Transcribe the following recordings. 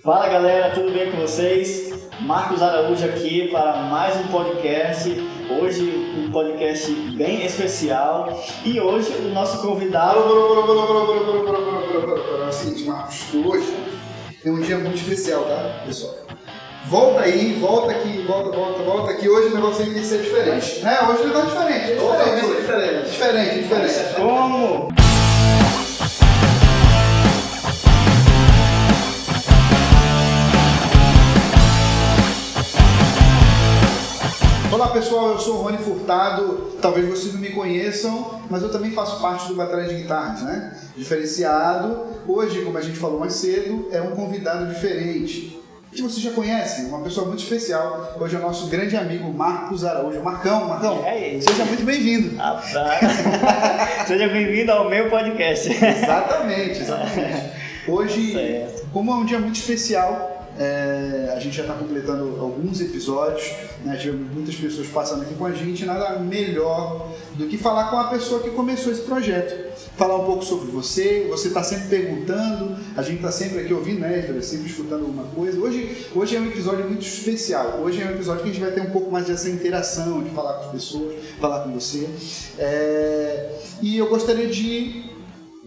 Fala galera, tudo bem com vocês? Marcos Araújo aqui para mais um podcast. Hoje um podcast bem especial e hoje o nosso convidado... É o seguinte, Marcos, hoje é um dia muito especial, tá, pessoal? Volta aí, volta aqui, volta aqui. Hoje o negócio tem que ser diferente, né? Hoje o negócio é diferente. Diferente. Como? Olá pessoal, eu sou o Rony Furtado, talvez vocês não me conheçam, mas eu também faço parte do Batalha de Guitarras, né? Diferenciado. Hoje, como a gente falou mais cedo, é um convidado diferente, que vocês já conhecem, uma pessoa muito especial. Hoje é o nosso grande amigo Marcos Araújo. Marcão, seja muito bem-vindo. Seja bem-vindo ao meu podcast. Exatamente. Hoje, como é um dia muito especial, a gente já está completando alguns episódios, né? Tivemos muitas pessoas passando aqui com a gente, nada melhor do que falar com a pessoa que começou esse projeto. Falar um pouco sobre você está sempre perguntando, a gente está sempre aqui ouvindo, né? Sempre escutando alguma coisa. Hoje é um episódio muito especial, hoje é um episódio que a gente vai ter um pouco mais dessa interação, de falar com as pessoas, falar com você. E eu gostaria de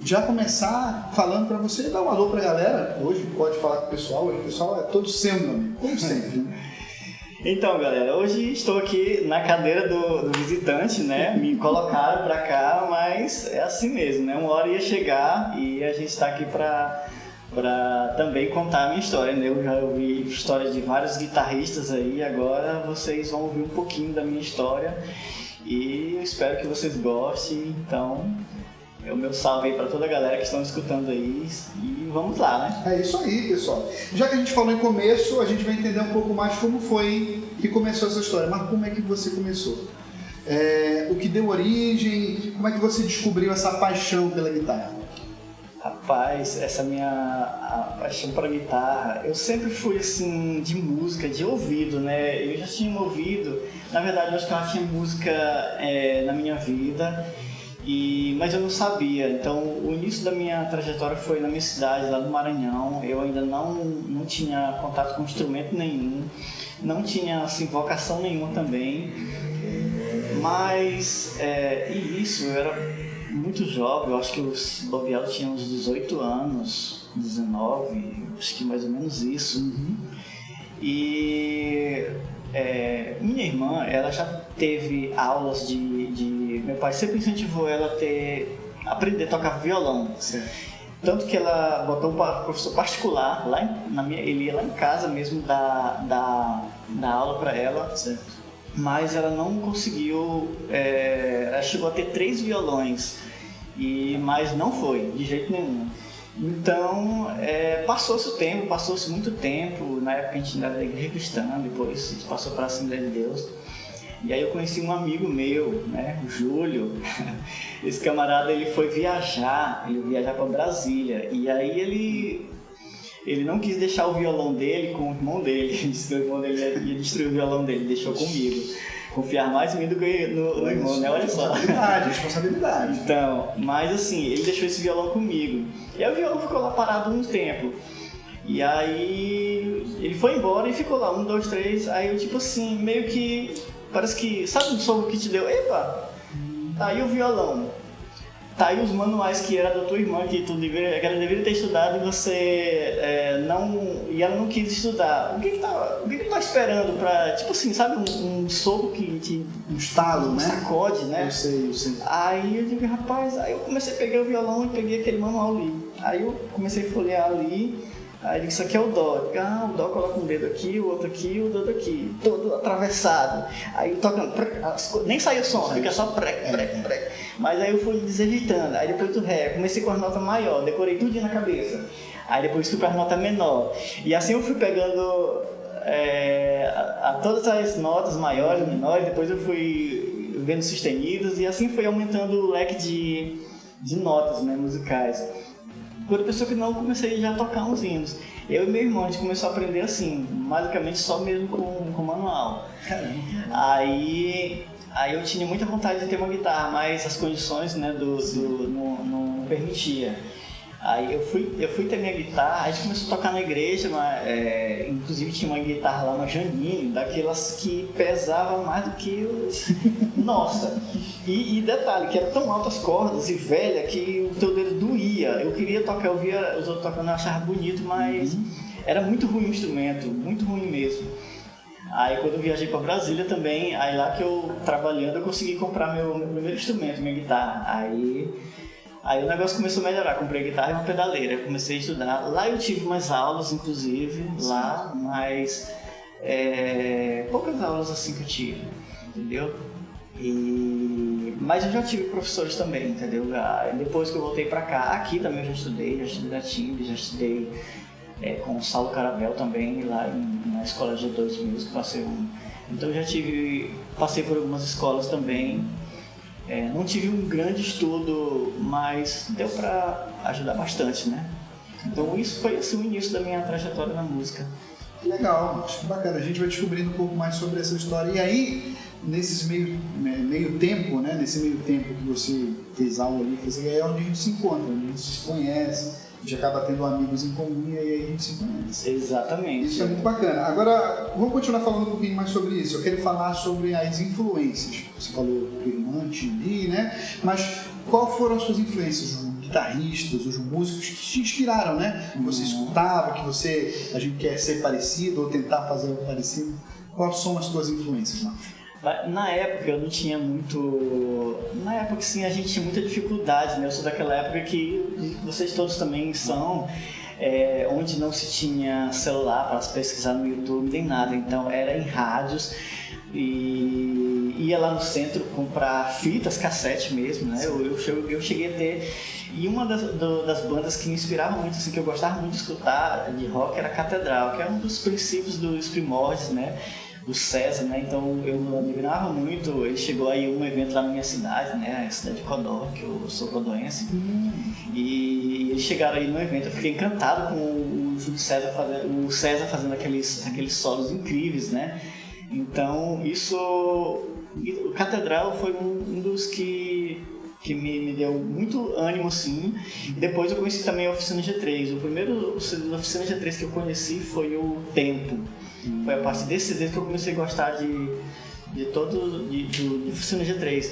já começar falando para você, dar um alô para a galera. Hoje pode falar com o pessoal, hoje o pessoal é todo seu, meu amigo, como sempre, né? Então, galera, hoje estou aqui na cadeira do visitante, né? Me colocaram pra cá, mas é assim mesmo, né? Uma hora ia chegar e a gente está aqui para também contar a minha história, né? Eu já ouvi histórias de vários guitarristas aí, agora vocês vão ouvir um pouquinho da minha história e eu espero que vocês gostem. Então, é o meu salve aí para toda a galera que estão escutando aí e vamos lá, né? É isso aí, pessoal. Já que a gente falou em começo, a gente vai entender um pouco mais como foi que começou essa história. Mas como é que você começou? O que deu origem? Como é que você descobriu essa paixão pela guitarra? Rapaz, essa minha paixão para guitarra, eu sempre fui assim de música, de ouvido, né? Eu já tinha ouvido, na verdade eu acho que eu já tinha música na minha vida. Mas eu não sabia, então o início da minha trajetória foi na minha cidade, lá no Maranhão. Eu ainda não tinha contato com instrumento nenhum, não tinha assim, vocação nenhuma também, mas eu era muito jovem, eu acho que os bobeal tinha uns 18 anos, 19, acho que mais ou menos isso. E minha irmã, ela já teve aulas de meu pai sempre incentivou ela a aprender a tocar violão. Certo. Tanto que ela botou um professor particular, ele ia lá em casa mesmo dar aula para ela. Certo. Mas ela não conseguiu, ela chegou a ter 3 violões, mas não foi, de jeito nenhum. Então, passou-se muito tempo, na época a gente ainda era da igreja cristã, depois a gente passou para a Assembleia de Deus. E aí eu conheci um amigo meu, né, o Júlio. Esse camarada, ele foi viajar para Brasília. E aí ele não quis deixar o violão dele com o irmão dele. Ele disse que o irmão dele ia destruir o violão dele, deixou comigo. Confiar mais em mim do que no irmão, né? Olha só. Responsabilidade. Então, mas assim, ele deixou esse violão comigo. E aí o violão ficou lá parado um tempo. E aí ele foi embora e ficou lá, 1, 2, 3. Aí eu tipo assim, meio que... Parece que, sabe um som que te deu? Epa, tá aí o violão, tá aí os manuais que era da tua irmã, que ela deveria ter estudado e você e ela não quis estudar. O que tá esperando pra, tipo assim, sabe um soco que te... Um estalo, né? Sacode, né? Eu sei. Aí eu digo, rapaz, aí eu comecei a pegar o violão e peguei aquele manual ali. Aí eu comecei a folhear ali. Aí eu digo, isso aqui é o dó. O dó coloca um dedo aqui, o outro aqui, o dedo aqui, todo atravessado. Aí tocando, nem saiu o som, fica só prec. Mas aí eu fui desajeitando, aí depois do ré, comecei com as notas maiores, decorei tudo na cabeça. Aí depois fui para as notas menor. E assim eu fui pegando todas as notas maiores e menores, depois eu fui vendo sustenidos e assim foi aumentando o leque de notas, né, musicais. Quando a pessoa que não, comecei já a tocar uns hinos. Eu e meu irmão, a gente começou a aprender assim, basicamente só mesmo com manual. Caramba. Aí eu tinha muita vontade de ter uma guitarra, mas as condições, né, não permitia. Aí eu fui ter minha guitarra, a gente começou a tocar na igreja, mas, inclusive tinha uma guitarra lá, uma Janine, daquelas que pesava mais do que nossa! E detalhe, que era tão altas cordas e velha que o teu dedo doía. Eu queria tocar, eu via os outros tocando, eu achava bonito, mas era muito ruim o instrumento, muito ruim mesmo. Aí quando eu viajei para Brasília também, aí lá que eu trabalhando eu consegui comprar meu primeiro instrumento, minha guitarra. Aí o negócio começou a melhorar, comprei guitarra e uma pedaleira, comecei a estudar. Lá eu tive umas aulas, inclusive, lá, mas poucas aulas assim que eu tive, entendeu? Mas eu já tive professores também, entendeu? Depois que eu voltei pra cá, aqui também eu já estudei na Timbre, já estudei com o Saulo Caravel também, lá na escola G2 Music, então eu já passei por algumas escolas também. Não tive um grande estudo, mas deu pra ajudar bastante, né? Então isso foi assim, o início da minha trajetória na música. Legal, acho que bacana. A gente vai descobrindo um pouco mais sobre essa história. E aí, nesse meio tempo, né? Nesse meio tempo que você fez aula ali, é onde a gente se encontra, onde a gente se conhece, a gente acaba tendo amigos em comum e aí a gente se conhece. Exatamente. Isso é muito bacana. Agora, vamos continuar falando um pouquinho mais sobre isso. Eu quero falar sobre as influências. Você falou do irmão, Tili, né? Mas qual foram as suas influências? Os guitarristas, os músicos que te inspiraram, né? Que você escutava, que a gente quer ser parecido ou tentar fazer algo parecido. Quais são as suas influências, Marcos? Na época eu não tinha muito... Na época sim, a gente tinha muita dificuldade, né? Eu sou daquela época que vocês todos também são, onde não se tinha celular para pesquisar no YouTube nem nada, então era em rádios e ia lá no centro comprar fitas, cassete mesmo, né? Eu cheguei a ter... E uma das bandas que me inspirava muito, assim, que eu gostava muito de escutar de rock era a Catedral, que é um dos princípios dos primórdios, né? Do César, né? Então eu admirava muito. Ele chegou aí um evento lá na minha cidade, né? A cidade de Codó, que eu sou codoense. E eles chegaram aí no evento. Eu fiquei encantado com o Júlio César fazendo aqueles solos incríveis, né? Então o Catedral foi um dos que me deu muito ânimo, assim. Depois eu conheci também a Oficina G3. O primeiro Oficina G3 que eu conheci foi o Tempo. Foi a partir desse CD que eu comecei a gostar de Oficina G3.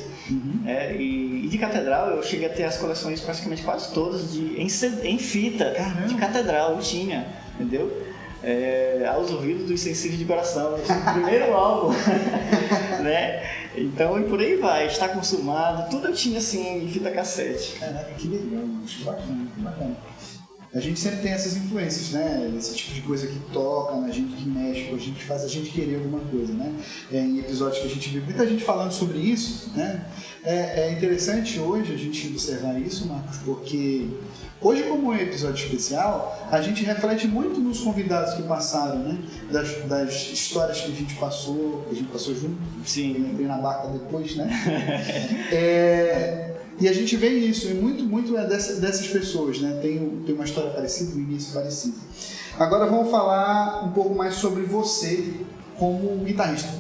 E de Catedral eu cheguei a ter as coleções praticamente quase todas em fita. Caramba. De Catedral, eu tinha, entendeu? Aos ouvidos dos sensíveis de coração, o primeiro álbum, né? Então e por aí vai, Está Consumado, tudo eu tinha assim em fita cassete. Caraca, que legal, acho bacana, que bacana. A gente sempre tem essas influências, né? Esse tipo de coisa que toca na gente, que mexe com a gente, faz a gente querer alguma coisa, né? Em episódios que a gente viu muita gente falando sobre isso, né? É interessante hoje a gente observar isso, Marcos, porque hoje, como é um episódio especial, a gente reflete muito nos convidados que passaram, né? Das histórias que a gente passou junto. Sim. Eu entrei na barca depois, né? E a gente vê isso, e muito dessas pessoas, né? Tem uma história parecida, um início parecido. Agora vamos falar um pouco mais sobre você como guitarrista.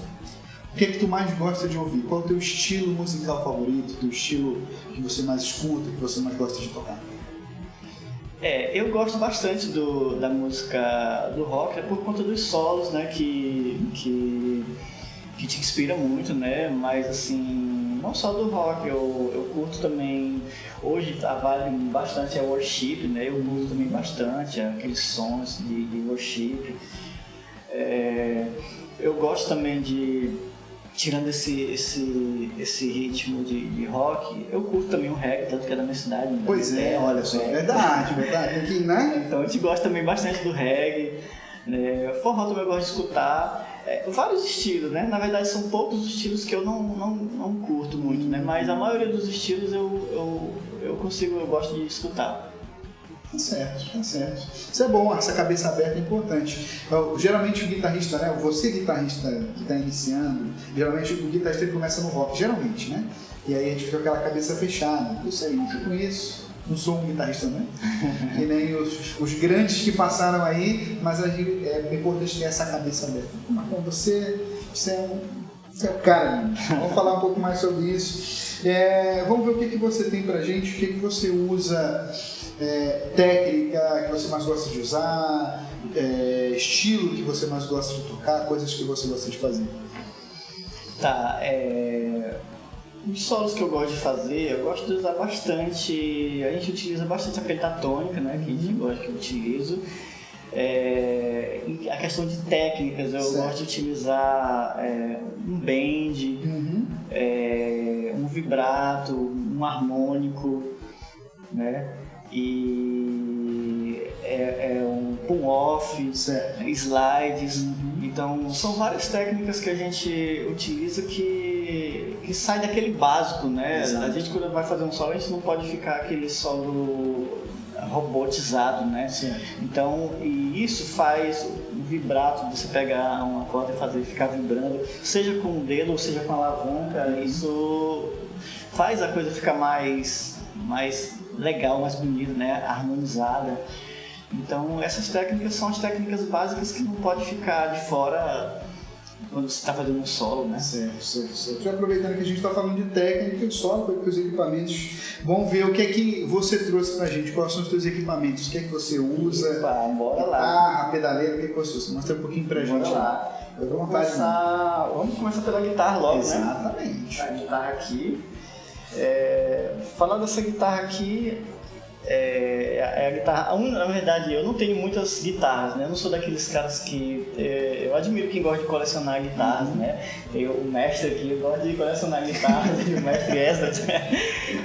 O que é que tu mais gosta de ouvir? Qual é o teu estilo musical favorito? O teu estilo que você mais escuta, que você mais gosta de tocar? Eu gosto bastante da música do rock, por conta dos solos, né? Que te inspira muito, né? Mas assim, não só do rock, eu curto também, hoje trabalho bastante worship, né? Eu curto também bastante aqueles sons de worship. Eu gosto também tirando esse ritmo de rock, eu curto também o reggae, tanto que é da minha cidade. Né? Pois olha só, verdade. Aqui, né? Então a gente gosta também bastante do reggae, né? Forró também eu gosto de escutar. Vários estilos, né? Na verdade são poucos os estilos que eu não curto muito, né? Mas a maioria dos estilos eu gosto de escutar. Tá certo. Isso é bom, essa cabeça aberta é importante. Geralmente o guitarrista, né? Você guitarrista que está iniciando, geralmente o guitarrista ele começa no rock, geralmente, né? E aí a gente fica com aquela cabeça fechada. Eu sei, eu conheço. Não sou um guitarrista, né? Que nem os grandes que passaram aí, mas é importante ter essa cabeça aberta. Marcão, você é o cara, né? Vamos falar um pouco mais sobre isso. Vamos ver o que você tem pra gente, o que você usa técnica que você mais gosta de usar, estilo que você mais gosta de tocar, coisas que você gosta de fazer? Tá, os solos que eu gosto de fazer, eu gosto de usar bastante, a gente utiliza bastante a pentatônica, né, que a gente gosta que eu utilizo. A questão de técnicas, eu gosto de utilizar um bend, um vibrato, um harmônico, né, e um pull-off, slides. Então são várias técnicas que a gente utiliza que sai daquele básico, né? Exato. A gente quando vai fazer um solo, a gente não pode ficar aquele solo robotizado, né? Sim. Então, e isso faz o vibrato, você pegar uma corda e fazer ficar vibrando, seja com o dedo ou seja com a alavanca, isso faz a coisa ficar mais legal, mais bonita, né? Harmonizada. Então, essas técnicas são as técnicas básicas que não pode ficar de fora quando você está fazendo um solo, né? Certo. Já aproveitando que a gente está falando de técnica de solo, com os equipamentos, vamos ver o que é que você trouxe pra gente, quais são os seus equipamentos, o que é que você usa, bora lá. Guitarra, pedaleira, o que é que você usa? Mostra um pouquinho pra gente. Bora lá. Vamos começar pela guitarra logo, Exatamente. Né? A guitarra aqui. Falando dessa guitarra aqui, a guitarra. Na verdade, eu não tenho muitas guitarras, né? Eu não sou daqueles caras que. Eu admiro quem gosta de colecionar guitarras, né? O mestre aqui gosta de colecionar guitarras, o mestre Esdras, né?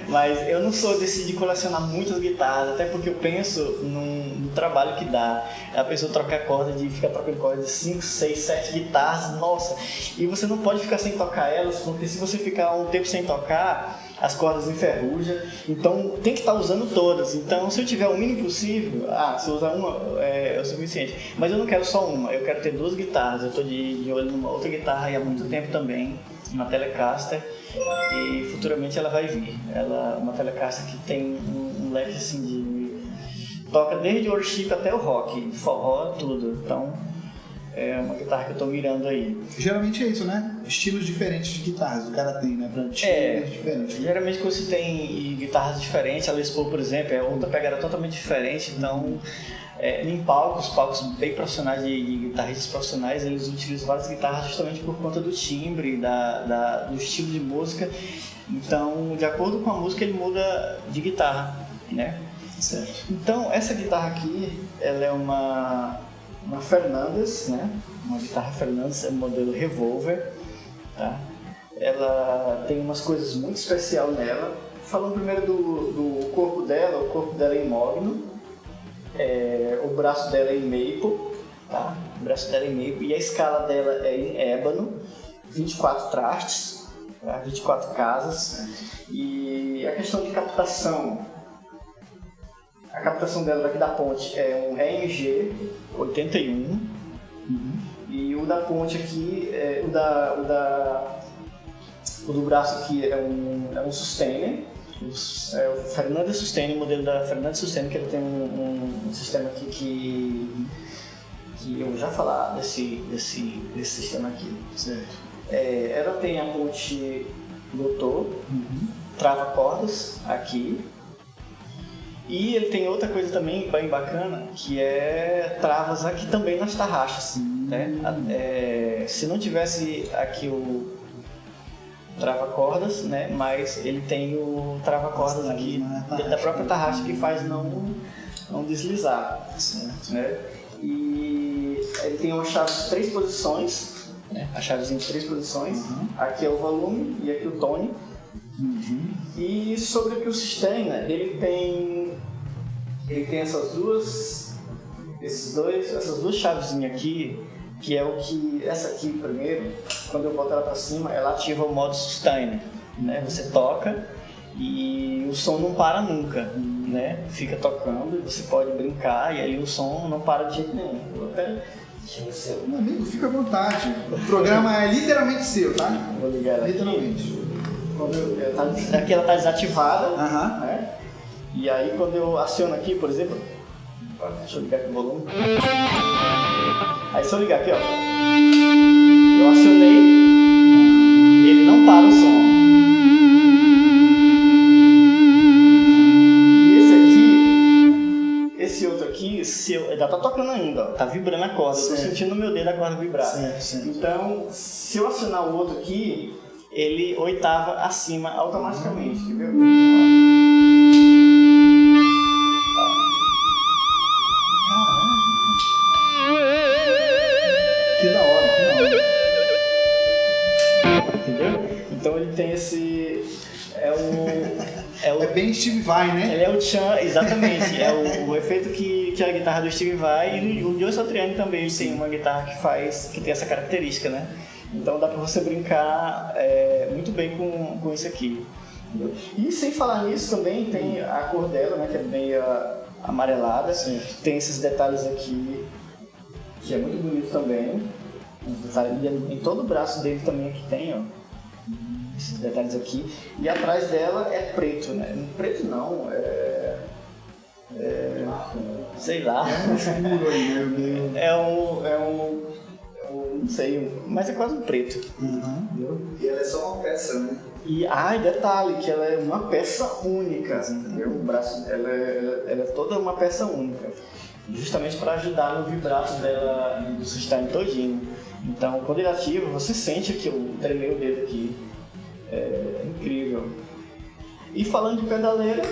Mas eu não sou de colecionar muitas guitarras, até porque eu penso no trabalho que dá. A pessoa trocar corda, ficar trocando corda de 5, 6, 7 guitarras, nossa! E você não pode ficar sem tocar elas, porque se você ficar um tempo sem tocar, as cordas enferrujam, então tem que estar usando todas. Então, se eu tiver o mínimo possível, se eu usar uma é o suficiente. Mas eu não quero só uma, eu quero ter 2 guitarras. Eu estou de olho numa outra guitarra há muito tempo também, uma Telecaster, e futuramente ela vai vir. Ela é uma Telecaster que tem um leque assim toca desde o worship até o rock, forró, tudo. Então, é uma guitarra que eu tô mirando aí. Geralmente é isso, né? Estilos diferentes de guitarras o cara tem, né? Pra estilos diferentes. Geralmente quando você tem guitarras diferentes, a Les Paul, por exemplo, é outra pegada totalmente diferente. Então, em palcos bem profissionais de guitarristas profissionais, eles utilizam várias guitarras justamente por conta do timbre, do estilo de música. Então, de acordo com a música, ele muda de guitarra, né? Certo. Então, essa guitarra aqui, ela é uma Fernandes, né? Uma guitarra Fernandes, é o modelo Revolver, tá? Ela tem umas coisas muito especiais nela. Falando primeiro do corpo dela, o corpo dela é em mogno, o braço dela é em maple, tá? O braço dela é em maple e a escala dela é em ébano, 24 trastes, tá? 24 casas. E a questão de captação, a captação dela daqui da ponte é um EMG 81 e o da ponte aqui, o do braço aqui é um Sustainer, o Fernandes Sustainer, o modelo da Fernandes Sustainer, que ele tem um sistema aqui que eu vou já falar desse sistema aqui. Certo. Ela tem a ponte motor, trava cordas aqui. E ele tem outra coisa também bem bacana, que é travas aqui também nas tarraxas, né? Se não tivesse aqui o trava-cordas, né? Mas ele tem o trava-cordas aqui da própria tarraxa que faz não deslizar, certo, né? E ele tem uma chave de 3 posições, né? A chavezinha de 3 posições, aqui é o volume e aqui o tone. E sobre o que o Sustainer, ele tem essas duas chavezinhas aqui, que é o que essa aqui primeiro, quando eu boto ela para cima, ela ativa o modo Sustainer, né? Você toca e o som não para nunca, né? Fica tocando, você pode brincar e aí o som não para de jeito nenhum. Meu amigo, fica à vontade. O programa é literalmente seu, tá? Vou ligar ela literalmente. Aqui ela está desativada, né? E aí quando eu aciono aqui, por exemplo, deixa eu ligar aqui o volume. Aí se eu ligar aqui, ó, eu acionei, ele não para o som. E esse aqui dedal tá tocando ainda, ó, tá vibrando a corda, eu tô Certo. sentindo o meu dedo a corda vibrar. Certo. Então, se eu acionar o outro aqui, ele oitava acima automaticamente, quer ver? Que da hora, que da hora. Entendeu? Então ele tem esse... É bem Steve Vai, né? Ele é o Chan, exatamente, é o efeito que a guitarra do Steve vai, e o Joe Satriani também tem uma guitarra que tem essa característica, né? Então dá pra você brincar muito bem com isso aqui. Entendeu? E sem falar nisso também tem a cor dela, né, que é meio amarelada. Sim. Tem esses detalhes aqui, que é muito bonito também. Em todo o braço dele também aqui tem, ó. Esses detalhes aqui. E atrás dela é preto, né? Preto não, sei lá. É um escuro aí, né? Não sei, mas é quase um preto. Uhum. E ela é só uma peça, né? E detalhe, que ela é uma peça única, entendeu? O braço, ela é toda uma peça única. Justamente para ajudar no vibrato dela do sustain todinho. Então, quando ele ativa, você sente que eu tremei o dedo aqui. É incrível. E falando de pedaleira,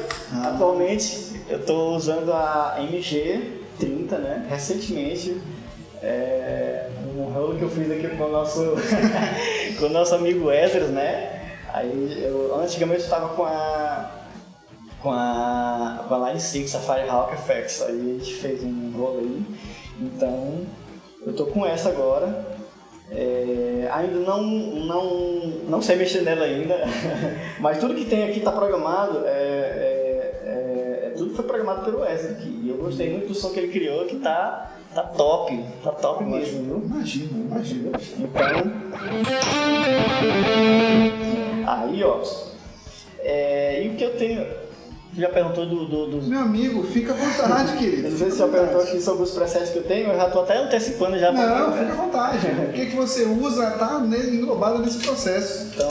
atualmente eu estou usando a MG30, né? Recentemente, um rolo que eu fiz aqui com o nosso, com o nosso amigo Ezra, né? Aí antigamente eu estava com a Line 6, a Firehawk FX, aí a gente fez um rolo aí. Então eu tô com essa agora. Ainda não sei mexer nela ainda, mas tudo que tem aqui está programado, tudo foi programado pelo Wesley aqui, e eu gostei muito do som que ele criou, que tá top mesmo, viu? Imagino. Então, aí ó, e o que eu tenho... Já perguntou dos... Meu amigo, fica à vontade, querido. Não sei se já perguntou aqui sobre os presets que eu tenho, eu já tô até antecipando já. Não, fica à vontade. O que você usa tá englobado nesse processo. Então...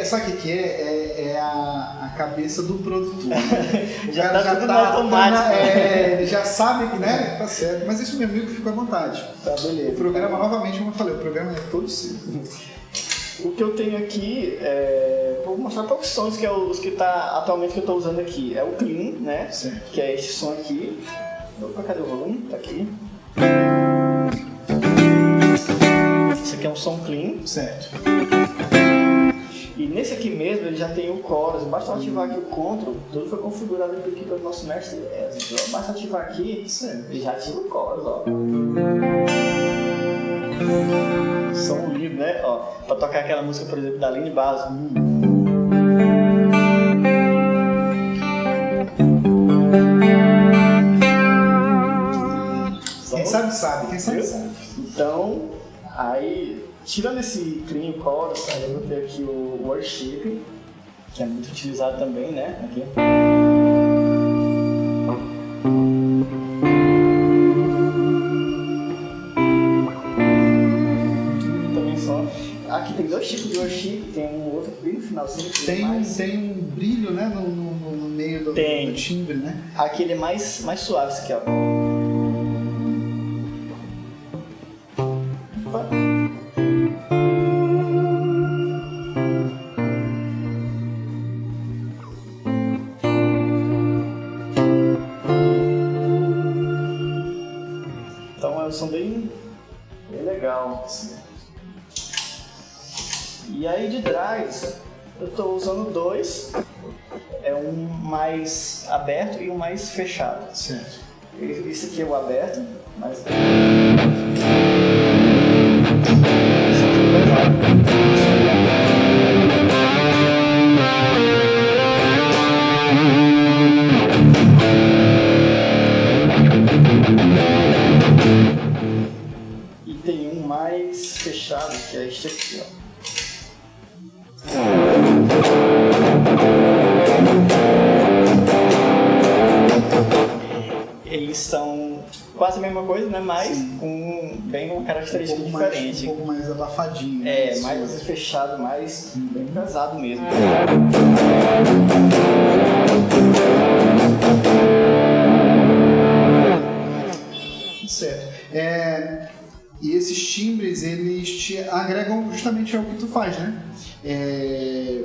Sabe o que é a cabeça do produtor. O já cara tá tudo no automático. Ele já sabe que, né? Tá certo. Mas isso, meu amigo, fica à vontade. Tá, beleza. O programa, novamente, como eu falei, o programa é todo seu. O que eu tenho aqui, vou mostrar poucos sons que é os que atualmente que eu estou usando aqui. É o Clean, né? Certo. Que é este som aqui. Opa, cadê o volume? Tá aqui. Esse aqui é um som Clean. Certo. E nesse aqui mesmo ele já tem o chorus. Basta ativar aqui o control, tudo foi configurado aqui pelo nosso mestre Ezra. Basta ativar aqui, ele já ativa o chorus, ó. Som livre, né? Ó, pra tocar aquela música, por exemplo, da Aline Barros. Quem sabe sabe, quem sabe sabe. Então, aí, tirando esse clean chorus, aí eu vou ter aqui o worship, que é muito utilizado também, né? Aqui. Aqui tem dois tipos de worship, tem um outro bem no finalzinho. Tem um brilho, né, no meio do timbre, né? Aqui ele é mais suave, esse aqui, ó. Opa. Então é um som bem legal, assim. E aí de drives, eu estou usando dois, um mais aberto e um mais fechado. Certo. Esse aqui é o aberto, mas... E tem um mais fechado, que é este aqui, ó. Eles são quase a mesma coisa, né? Mas com bem uma característica diferente. Um pouco mais abafadinho. Né? Mais fechado, mais bem pesado mesmo. Certo. E esses timbres, eles te agregam justamente ao que tu faz, né?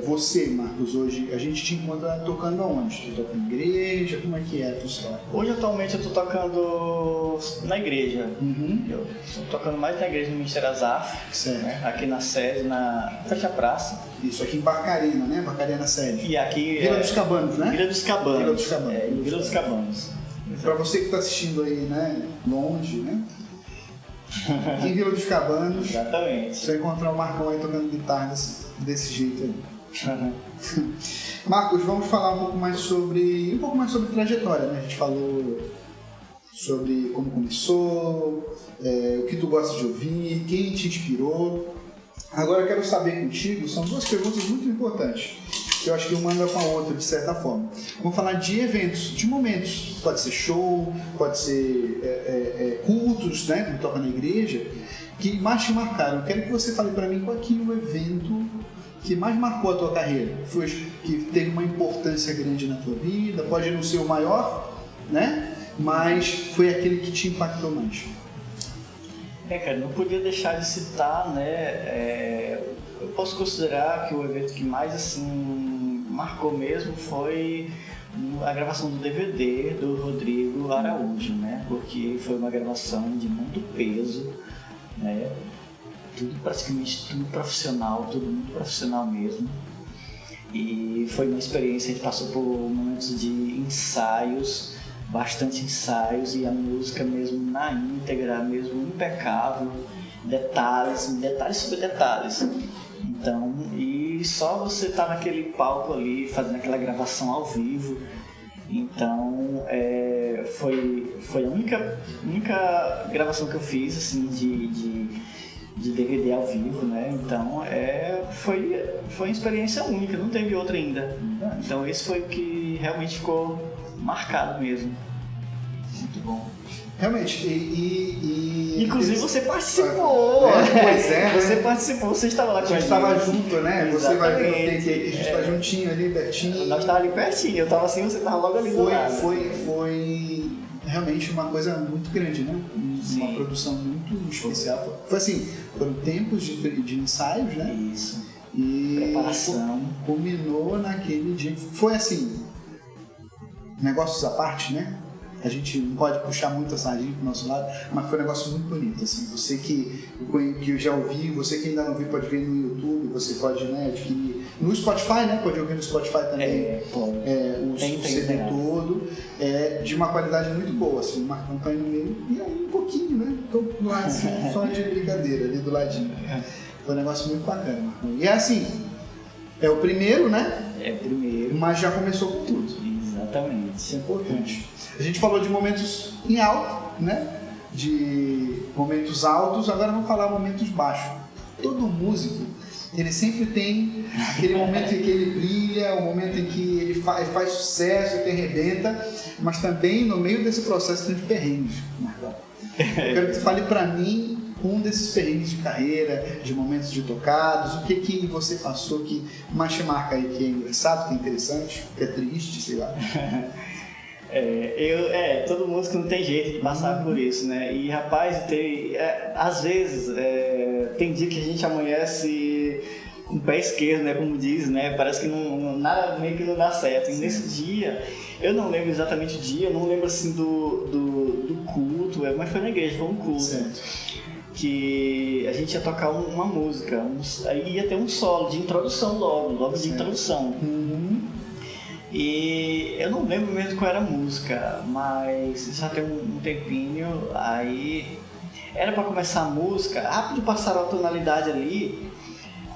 Você, Marcos, hoje, a gente te encontra tocando aonde? Tu toca na igreja? Como é que é a tua história? Hoje, atualmente, eu tô tocando na igreja. Eu tô tocando mais na igreja do Ministério Azaf, né? Aqui na sede, na frente à praça. Isso, aqui em Barcarena, né? Barcarena sede. E aqui Vila dos Cabanos, né? Vila dos Cabanos. Vila dos Cabanos. Vila dos Cabanos. Pra você que tá assistindo aí, né? Longe, né? Aqui em Vila dos Cabanos. Exatamente. Você vai encontrar o Marcão aí tocando guitarra desse jeito aí. Marcos, vamos falar um pouco mais sobre trajetória, né? A gente falou sobre como começou, o que tu gosta de ouvir, quem te inspirou. Agora eu quero saber contigo, são duas perguntas muito importantes, que eu acho que uma anda com a outra, de certa forma. Vamos falar de eventos, de momentos. Pode ser show, pode ser cultos, né, como toca na igreja, que mais te marcaram. Eu quero que você fale para mim qual é o evento que mais marcou a tua carreira, foi que teve uma importância grande na tua vida, pode não ser o maior, né, mas foi aquele que te impactou mais. Cara, não podia deixar de citar, né, eu posso considerar que o evento que mais, assim, marcou mesmo foi a gravação do DVD do Rodrigo Araújo, né, porque foi uma gravação de muito peso, né, praticamente tudo profissional, tudo muito profissional mesmo, e foi uma experiência, a gente passou por momentos de ensaios, bastante ensaios, e a música mesmo na íntegra, mesmo impecável, detalhes sobre detalhes. Então, e só você tá naquele palco ali, fazendo aquela gravação ao vivo. Então, foi a única gravação que eu fiz, assim, de DVD ao vivo, né? Então, foi uma experiência única, não teve outra ainda. Então, esse foi o que realmente ficou marcado mesmo. Muito bom. Realmente, inclusive você participou! Pois é, você participou, você estava lá com a gente. estava junto, né? Exatamente. Você vai ver que a gente está juntinho ali, pertinho. Nós estávamos ali pertinho, eu estava assim, você estava logo ali do lado. Foi realmente uma coisa muito grande, né? Sim. Uma produção muito especial. Foi assim, foram tempos de ensaios, né? Isso. E preparação. Culminou naquele dia. Foi assim, negócios à parte, né? A gente não pode puxar muito a sardinha pro nosso lado, mas foi um negócio muito bonito, assim. Você que eu já ouvi, você que ainda não viu pode ver no YouTube, você pode, né, adquirir no Spotify, né? Pode ouvir no Spotify também o CD todo, de uma qualidade muito boa, assim. O Marcão tá aí no meio, e aí um pouquinho, né? Tô lá, assim, só de brincadeira, ali do ladinho. Foi um negócio muito bacana, Marcão. E é assim, é o primeiro, né? É o primeiro. Mas já começou com tudo. Exatamente. Isso é importante. A gente falou de momentos em alto, né? De momentos altos, agora vamos falar momentos baixos. Todo músico, ele sempre tem aquele momento em que ele brilha, o momento em que ele faz sucesso, que arrebenta, mas também no meio desse processo tem de perrengues. Eu quero que tu fale pra mim um desses perrengues de carreira, de momentos de tocados, o que você passou que mais te marca aí, que é engraçado, que é interessante, que é triste, sei lá. Todo músico não tem jeito de passar por isso, né? E rapaz, às vezes tem dia que a gente amanhece com o pé esquerdo, né? Como diz, né? Parece que nada meio que não dá certo. E nesse dia, eu não lembro exatamente o dia, eu não lembro assim do culto, mas foi na igreja, foi um culto. Certo. Que a gente ia tocar uma música, aí ia ter um solo de introdução logo de introdução. E eu não lembro mesmo qual era a música, mas já tem um tempinho, aí era pra começar a música, rápido passaram a tonalidade ali,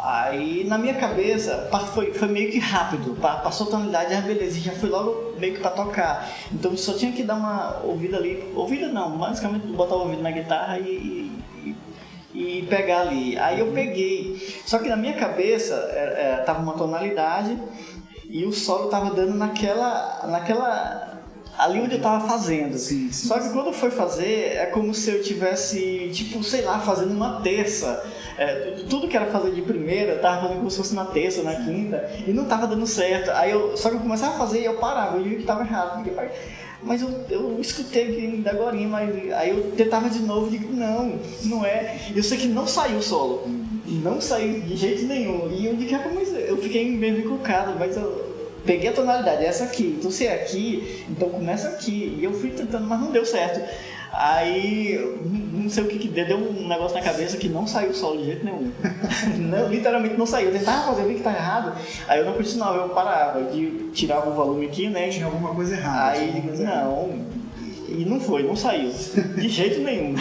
aí na minha cabeça foi meio que rápido, passou a tonalidade, beleza, e já fui logo meio que pra tocar, então eu só tinha que dar uma ouvida ali, ouvida não, basicamente botar o ouvido na guitarra e pegar ali, aí eu peguei, só que na minha cabeça tava uma tonalidade, e o solo tava dando naquela ali onde eu tava fazendo. Sim. Só que quando foi fazer, é como se eu tivesse, tipo, sei lá, fazendo uma terça. Tudo que era fazer de primeira, eu tava fazendo como se fosse na terça, na quinta, e não tava dando certo. Só que eu começava a fazer e eu parava, eu vi que tava errado. mas eu escutei ainda agorinha, mas aí eu tentava de novo e digo, não é. Eu sei que não saiu o solo, não saiu de jeito nenhum. E eu digo, eu fiquei meio encucado, mas eu peguei a tonalidade, é essa aqui, então se é aqui, então começa aqui. E eu fui tentando, mas não deu certo. Aí, não sei o que deu um negócio na cabeça que não saiu o solo de jeito nenhum. Não, literalmente não saiu. Eu tentava fazer, eu vi que tá errado. Aí eu não continuava, eu parava, tirava o volume aqui, né? Tinha alguma coisa errada. Aí, e não foi, não saiu. De jeito nenhum.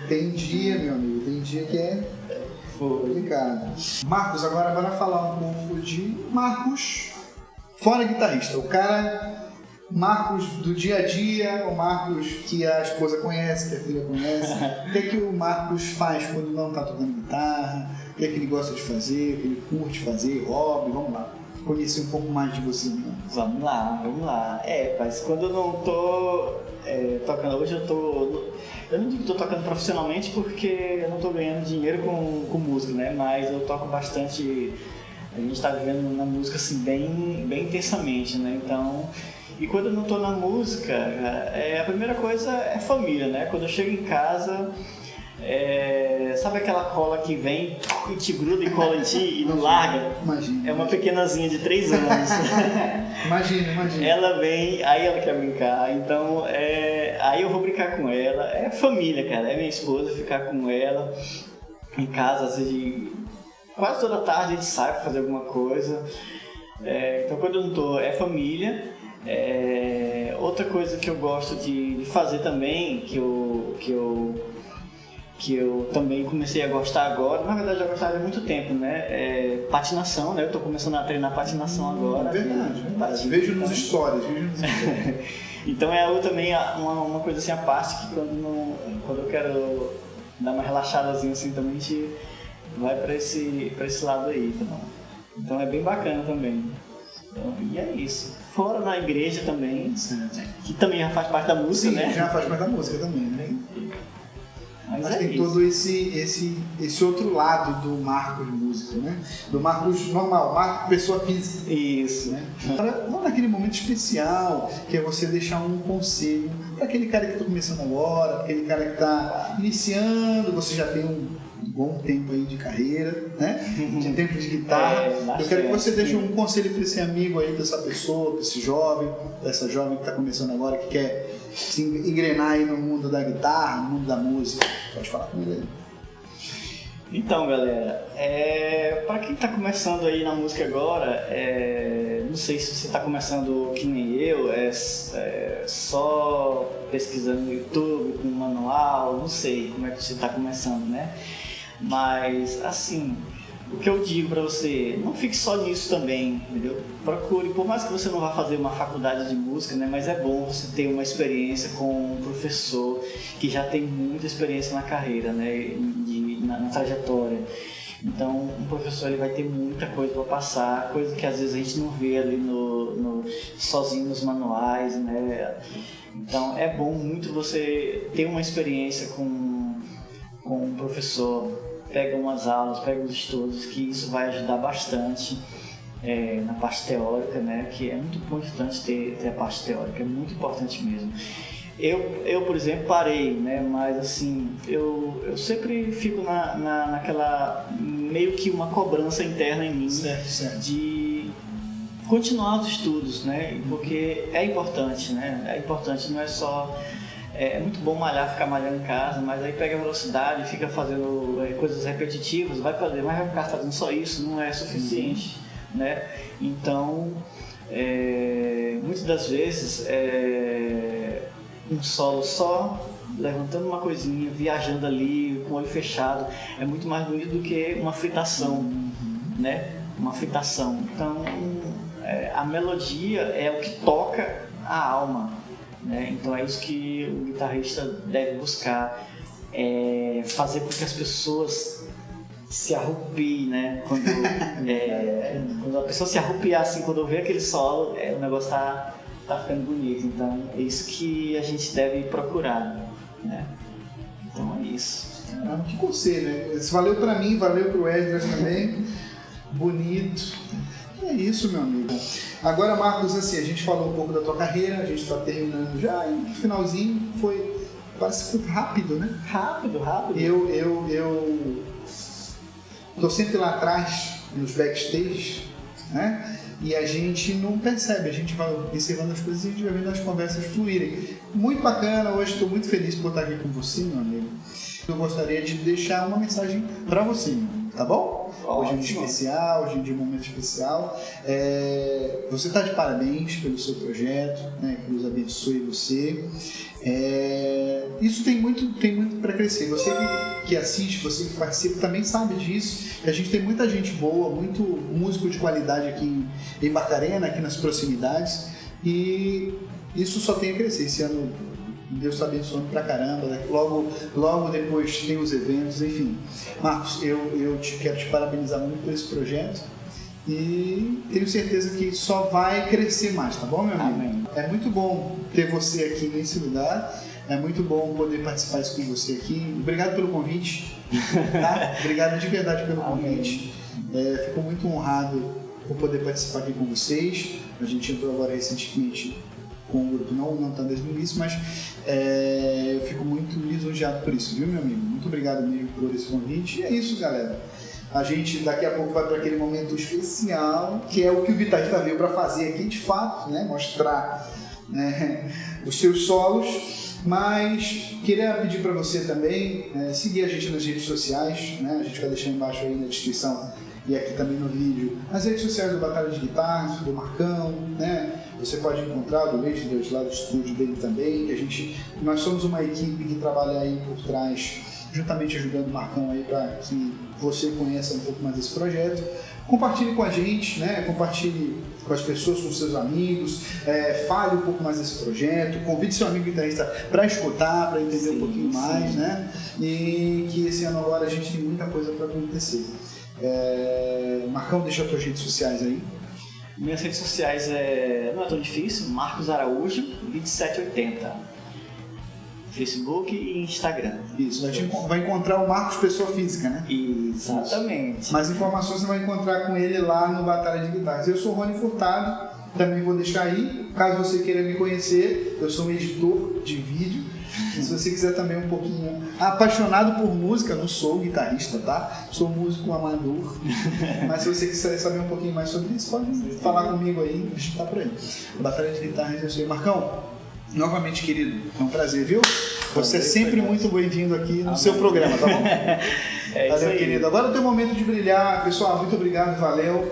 Tem dia, meu amigo, tem dia que é complicado. Marcos, agora bora falar um pouco de Marcos fora guitarrista. O cara... Marcos do dia a dia, o Marcos que a esposa conhece, que a filha conhece. O que é que o Marcos faz quando não está tocando guitarra? O que é que ele gosta de fazer? O que ele curte fazer? Hobby? Vamos lá. Conhecer um pouco mais de você. Né? Vamos lá. Mas quando eu não tô tocando, hoje eu não digo que tô tocando profissionalmente porque eu não tô ganhando dinheiro com música, né? Mas eu toco bastante, a gente tá vivendo na música assim bem intensamente, né? Então... E quando eu não estou na música, a primeira coisa é família, né? Quando eu chego em casa, sabe aquela cola que vem e te gruda e cola em ti e não larga? Imagina. É uma pequenazinha de 3 anos. Imagina. Ela vem, aí ela quer brincar, então aí eu vou brincar com ela. É família, cara, é minha esposa, ficar com ela em casa, às vezes, quase toda tarde a gente sai para fazer alguma coisa. Então quando eu não estou, é família. Outra coisa que eu gosto de fazer também, que eu também comecei a gostar agora, na verdade eu já gostava há muito tempo, né? Patinação, né? Eu tô começando a treinar patinação agora. Verdade. Vejo nos stories. Então também uma coisa assim, a parte que quando eu quero dar uma relaxadazinha assim, também a gente vai pra esse lado aí, tá bom? Então é bem bacana também. Então, e é isso. Fora na igreja também, que também já faz parte da música, sim, né? Já faz parte da música também, né? Mas tem isso. todo esse outro lado do Marcos músico, né? Do Marcos normal, Marcos pessoa física. Isso. Né? Vamos naquele momento especial, que é você deixar um conselho para aquele cara que está começando agora, aquele cara que está iniciando, você já tem um bom tempo aí de carreira, né? De tempo de guitarra. Eu quero que você deixe um conselho para esse amigo aí, dessa pessoa, para esse jovem, dessa jovem que está começando agora, que quer se engrenar aí no mundo da guitarra, no mundo da música. Pode falar com ele aí. Então, galera, para quem está começando aí na música agora, não sei se você está começando que nem eu, só pesquisando no YouTube, com um manual, não sei como é que você está começando, né? Mas, assim, o que eu digo pra você, não fique só nisso também, entendeu? Procure, por mais que você não vá fazer uma faculdade de música, né? Mas é bom você ter uma experiência com um professor que já tem muita experiência na carreira, né? Na trajetória. Então, um professor ele vai ter muita coisa para passar, coisa que às vezes a gente não vê ali sozinho nos manuais, né? Então, é bom muito você ter uma experiência com um professor. Pega umas aulas, pega os estudos, que isso vai ajudar bastante na parte teórica, né? Que é muito importante ter a parte teórica, é muito importante mesmo. Eu por exemplo, parei, né? Mas assim, eu sempre fico naquela, meio que uma cobrança interna em mim, certo. De continuar os estudos, né? Porque é importante, né? É importante, não é só... É muito bom ficar malhando em casa, mas aí pega a velocidade, fica fazendo coisas repetitivas, vai ficar fazendo só isso, não é suficiente, né? Então, muitas das vezes, um solo só, levantando uma coisinha, viajando ali, com o olho fechado, é muito mais bonito do que uma fritação, né? Uma fritação. Então, a melodia é o que toca a alma. Então é isso que o guitarrista deve buscar, fazer com que as pessoas se arrupiem, né? Quando a pessoa se arrupiar assim, quando eu ver aquele solo, o negócio tá ficando bonito. Então é isso que a gente deve procurar, né? Então é isso. Que conselho, né? Isso valeu pra mim, valeu pro Esdras também. Bonito. É isso, meu amigo. Agora, Marcos, assim, a gente falou um pouco da tua carreira, a gente está terminando já, e no finalzinho parece que foi rápido, né? Rápido. Eu tô sempre lá atrás, nos backstage, né? E a gente não percebe, a gente vai observando as coisas e a gente vai vendo as conversas fluírem. Muito bacana, hoje estou muito feliz por estar aqui com você, meu amigo. Eu gostaria de deixar uma mensagem para você, meu amigo, tá bom? Hoje é um dia especial, hoje é um momento especial. Você está de parabéns pelo seu projeto, né? Que Deus abençoe você. Isso tem muito para crescer. Você que assiste, você que participa também sabe disso. A gente tem muita gente boa, muito músico de qualidade aqui em Barcarena, aqui nas proximidades, e isso só tem a crescer. Esse ano Deus está abençoando pra caramba, né? Logo depois tem os eventos, enfim. Marcos, eu quero te parabenizar muito por esse projeto e tenho certeza que só vai crescer mais, tá bom, meu amigo? Amém. É muito bom ter você aqui nesse lugar, é muito bom poder participar isso com você aqui. Obrigado pelo convite, tá? Obrigado de verdade pelo convite. Fico muito honrado por poder participar aqui com vocês. A gente entrou agora recentemente com o grupo, não está desde o início, mas eu fico muito lisonjeado por isso, viu, meu amigo? Muito obrigado mesmo por esse convite. E é isso, galera. A gente daqui a pouco vai para aquele momento especial, que é o que o guitarrista veio para fazer aqui, de fato, né? Mostrar, né, os seus solos. Mas queria pedir para você também seguir a gente nas redes sociais, né? A gente vai deixar embaixo aí na descrição e aqui também no vídeo as redes sociais do Batalha de Guitarras, do Marcão, né? Você pode encontrar do Deus lá do estúdio dele também, que nós somos uma equipe que trabalha aí por trás, juntamente ajudando o Marcão aí para que você conheça um pouco mais desse projeto. Compartilhe com a gente, né? Compartilhe com as pessoas, com seus amigos, fale um pouco mais desse projeto, convide seu amigo guitarrista para escutar, para entender um pouquinho mais, né? E que esse ano agora a gente tem muita coisa para acontecer. Marcão, deixa as tuas redes sociais aí. Minhas redes sociais não é tão difícil, Marcos Araújo 2780. Facebook e Instagram. Isso, a gente vai encontrar o Marcos pessoa física, né? Exatamente. Isso. Mais informações você vai encontrar com ele lá no Batalha de Guitarras. Eu sou o Rony Furtado, também vou deixar aí. Caso você queira me conhecer, eu sou um editor de vídeo. E se você quiser também um pouquinho apaixonado por música, não sou guitarrista, tá? Sou músico amador. Mas se você quiser saber um pouquinho mais sobre isso, pode falar comigo aí, a gente tá por aí. Batalha de Guitarras, eu sou o Marcão. Novamente, querido, é um prazer, viu? Você é sempre muito bem-vindo aqui no seu programa, tá bom? Valeu, querido. Agora é o teu momento de brilhar. Pessoal, muito obrigado, valeu.